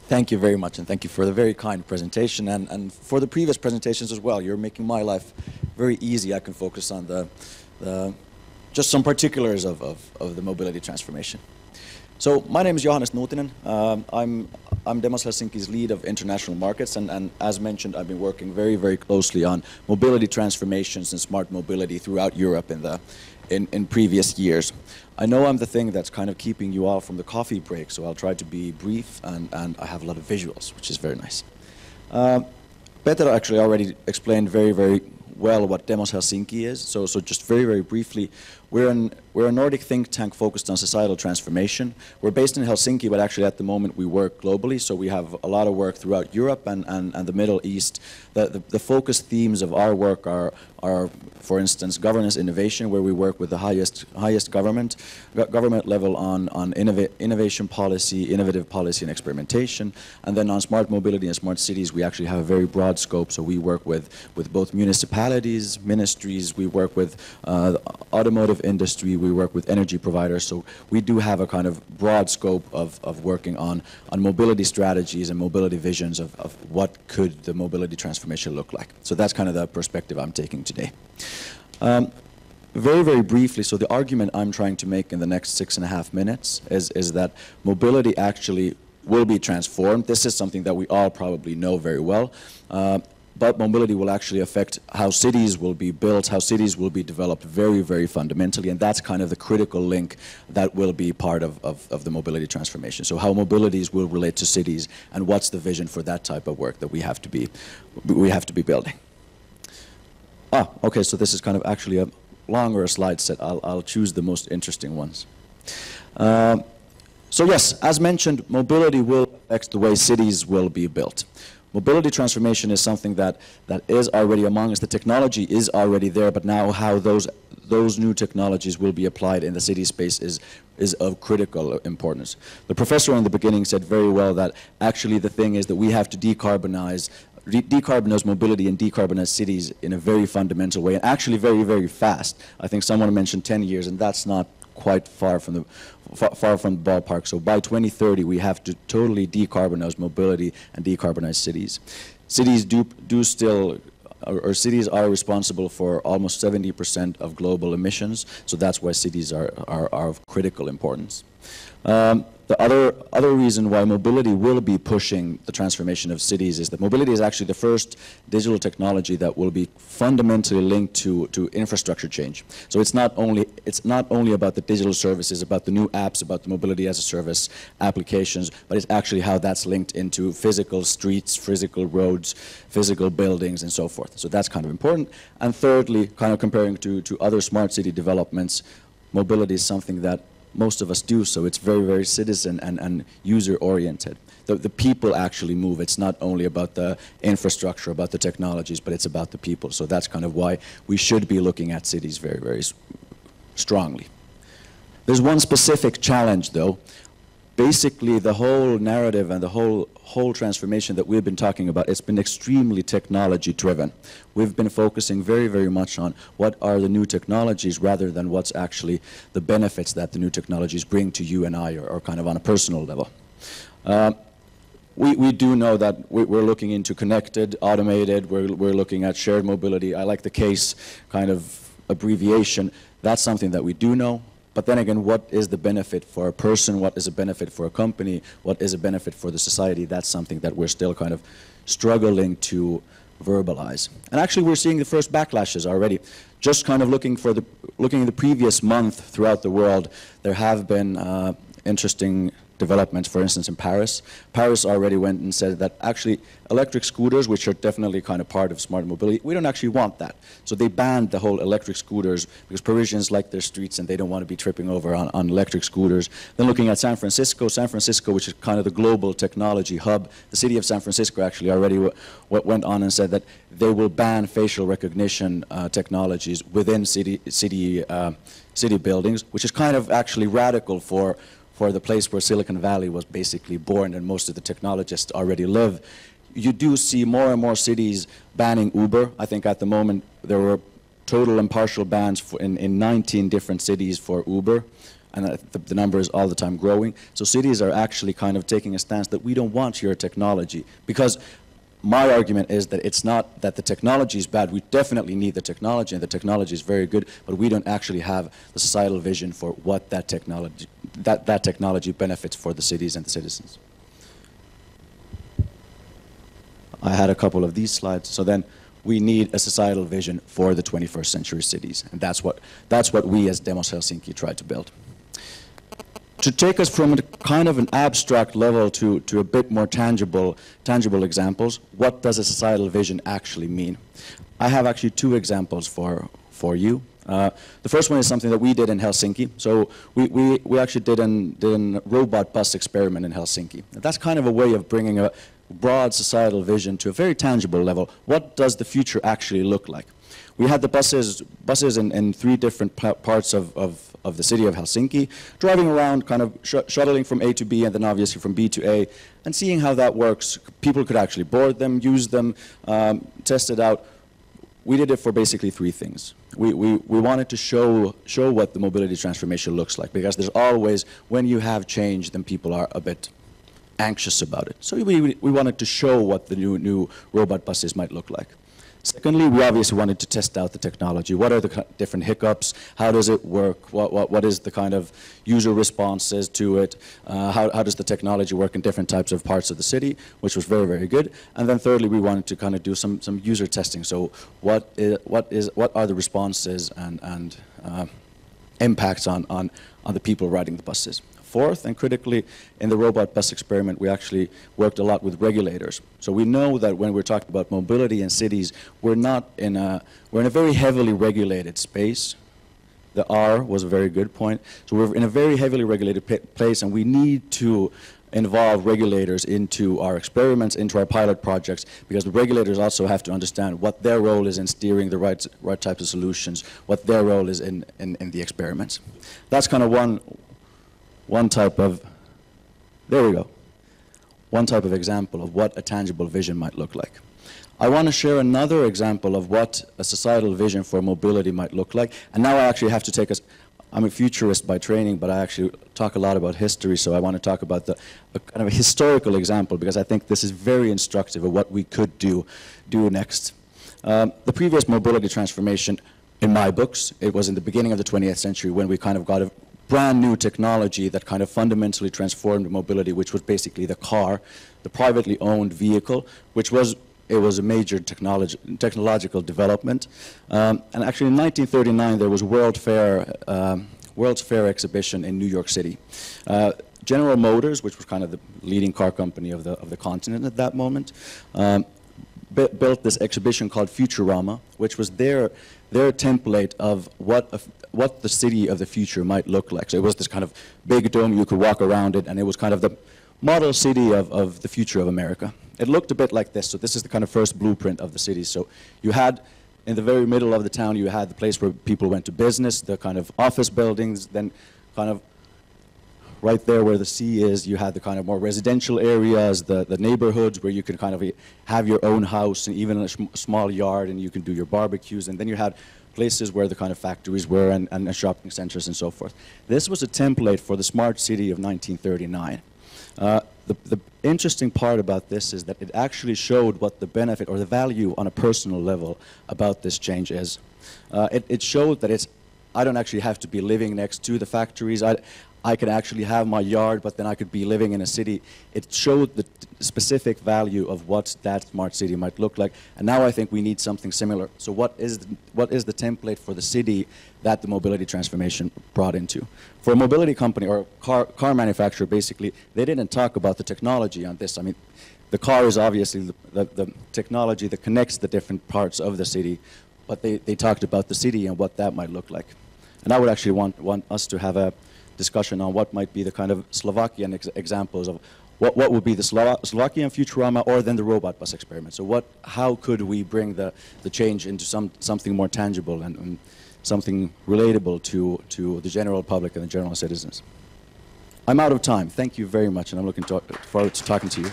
Thank you very much, and thank you for the very kind presentation, and for the previous presentations as well. You're making my life very easy. I can focus on just some particulars of the mobility transformation. So my name is Johannes Nuutinen. I'm Demos Helsinki's lead of international markets, and as mentioned, I've been working very, very closely on mobility transformations and smart mobility throughout Europe in previous years. I know I'm the thing that's kind of keeping you all from the coffee break, so I'll try to be brief, and I have a lot of visuals, which is very nice. Peter actually already explained very, very well what Demos Helsinki is, so just very, very briefly, we're a Nordic think tank focused on societal transformation. We're based in Helsinki, but actually at the moment we work globally, so we have a lot of work throughout Europe and the Middle East. The focus themes of our work are, for instance, governance innovation, where we work with the highest government level on innovation policy, innovative policy and experimentation. And then on smart mobility and smart cities, we actually have a very broad scope. So we work with both municipalities, ministries, we work with the automotive industry, we work with energy providers. So we do have a kind of broad scope of working on mobility strategies and mobility visions of what could the mobility transformation look like. So that's kind of the perspective I'm taking today. Very, very briefly, so the argument I'm trying to make in the next 6.5 minutes is that mobility actually will be transformed. This is something that we all probably know very well, but mobility will actually affect how cities will be built, how cities will be developed very, very fundamentally, and that's kind of the critical link that will be part of the mobility transformation. So how mobilities will relate to cities, and what's the vision for that type of work that we have to be building. Okay, so this is kind of actually a longer slide set. I'll choose the most interesting ones. So yes, as mentioned, mobility will affect the way cities will be built. Mobility transformation is something that is already among us. The technology is already there, but now how those new technologies will be applied in the city space is of critical importance. The professor in the beginning said very well that actually the thing is that we have to decarbonize mobility and decarbonize cities in a very fundamental way, and actually very, very fast. I think someone mentioned 10 years, and that's not quite far from the ballpark. So by 2030, we have to totally decarbonize mobility and decarbonize cities. Cities cities are responsible for almost 70% of global emissions, so that's why cities are of critical importance. The other reason why mobility will be pushing the transformation of cities is that mobility is actually the first digital technology that will be fundamentally linked to infrastructure change. So it's not only about the digital services, about the new apps, about the mobility as a service applications, but it's actually how that's linked into physical streets, physical roads, physical buildings, and so forth. So that's kind of important. And thirdly, kind of comparing to other smart city developments, mobility is something that most of us do, so it's very, very citizen and user-oriented. The people actually move. It's not only about the infrastructure, about the technologies, but it's about the people. So that's kind of why we should be looking at cities very, very strongly. There's one specific challenge, though. Basically, the whole narrative and the whole transformation that we've been talking about, it's been extremely technology-driven. We've been focusing very, very much on what are the new technologies rather than what's actually the benefits that the new technologies bring to you and I, or kind of on a personal level. We do know that we're looking into connected, automated, we're looking at shared mobility. I like the CASE kind of abbreviation. That's something that we do know. But then again, what is the benefit for a person? What is a benefit for a company? What is a benefit for the society? That's something that we're still kind of struggling to verbalize. And actually, we're seeing the first backlashes already. Just kind of looking at the previous month throughout the world, there have been interesting developments, for instance, in Paris. Paris already went and said that actually electric scooters, which are definitely kind of part of smart mobility, we don't actually want that. So they banned the whole electric scooters because Parisians like their streets and they don't want to be tripping over on electric scooters. Then looking at San Francisco, which is kind of the global technology hub, the city of San Francisco actually already went on and said that they will ban facial recognition technologies within city buildings, which is kind of actually radical for the place where Silicon Valley was basically born and most of the technologists already live. You do see more and more cities banning Uber. I think at the moment there were total and partial bans in 19 different cities for Uber. and the number is all the time growing. So cities are actually kind of taking a stance that we don't want your technology, because my argument is that it's not that the technology is bad. We definitely need the technology, and the technology is very good, but we don't actually have the societal vision for what that technology benefits for the cities and the citizens. I had a couple of these slides. So then we need a societal vision for the 21st century cities, and that's what we as Demos Helsinki try to build. To take us from a kind of an abstract level to a bit more tangible examples, what does a societal vision actually mean? I have actually two examples for you. The first one is something that we did in Helsinki. So we actually did a robot bus experiment in Helsinki. That's kind of a way of bringing a broad societal vision to a very tangible level. What does the future actually look like? We had the buses in three different parts of the city of Helsinki, driving around, kind of shuttling from A to B, and then obviously from B to A, and seeing how that works. People could actually board them, use them, test it out. We did it for basically three things. We wanted to show what the mobility transformation looks like, because there's always, when you have change, then people are a bit anxious about it. So we wanted to show what the new robot buses might look like. Secondly, we obviously wanted to test out the technology. What are the different hiccups? How does it work? What is the kind of user responses to it? How does the technology work in different types of parts of the city, which was very, very good. And then thirdly, we wanted to kind of do some user testing. So what are the responses and impacts on the people riding the buses? Fourth, and critically, in the robot bus experiment, we actually worked a lot with regulators. So we know that when we're talking about mobility in cities, we're in a very heavily regulated space. The R was a very good point. So we're in a very heavily regulated place, and we need to involve regulators into our experiments, into our pilot projects, because the regulators also have to understand what their role is in steering the right types of solutions, what their role is in the experiments. That's kind of one type of, there we go, one type of example of what a tangible vision might look like. I want to share another example of what a societal vision for mobility might look like. And now I actually have to take us, I'm a futurist by training, but I actually talk a lot about history, so I want to talk about a kind of a historical example, because I think this is very instructive of what we could do next. The previous mobility transformation, in my books, it was in the beginning of the 20th century when we kind of got a brand new technology that kind of fundamentally transformed mobility, which was basically the car, the privately owned vehicle, it was a major technological development. And actually in 1939 there was World's Fair exhibition in New York City. General Motors, which was kind of the leading car company of the continent at that moment, built this exhibition called Futurama, which was their template of what the city of the future might look like. So it was this kind of big dome, you could walk around it, and it was kind of the model city of the future of America. It looked a bit like this. So this is the kind of first blueprint of the city. So you had, in the very middle of the town, you had the place where people went to business, the kind of office buildings, then kind of right there where the sea is, you had the kind of more residential areas, the neighborhoods where you could kind of have your own house and even a small yard, and you can do your barbecues. And then you had places where the kind of factories were and shopping centers and so forth. This was a template for the smart city of 1939. The interesting part about this is that it actually showed what the benefit or the value on a personal level about this change is. It showed that I don't actually have to be living next to the factories. I could actually have my yard, but then I could be living in a city. It showed the specific value of what that smart city might look like. And now I think we need something similar. So what is the template for the city that the mobility transformation brought into? For a mobility company or car manufacturer, basically, they didn't talk about the technology on this. I mean, the car is obviously the technology that connects the different parts of the city, but they talked about the city and what that might look like. And I would actually want us to have a discussion on what might be the kind of Slovakian examples of what would be the Slovakian Futurama or then the robot bus experiment. So how could we bring the change into something more tangible and something relatable to the general public and the general citizens? I'm out of time. Thank you very much, and I'm looking forward to talking to you.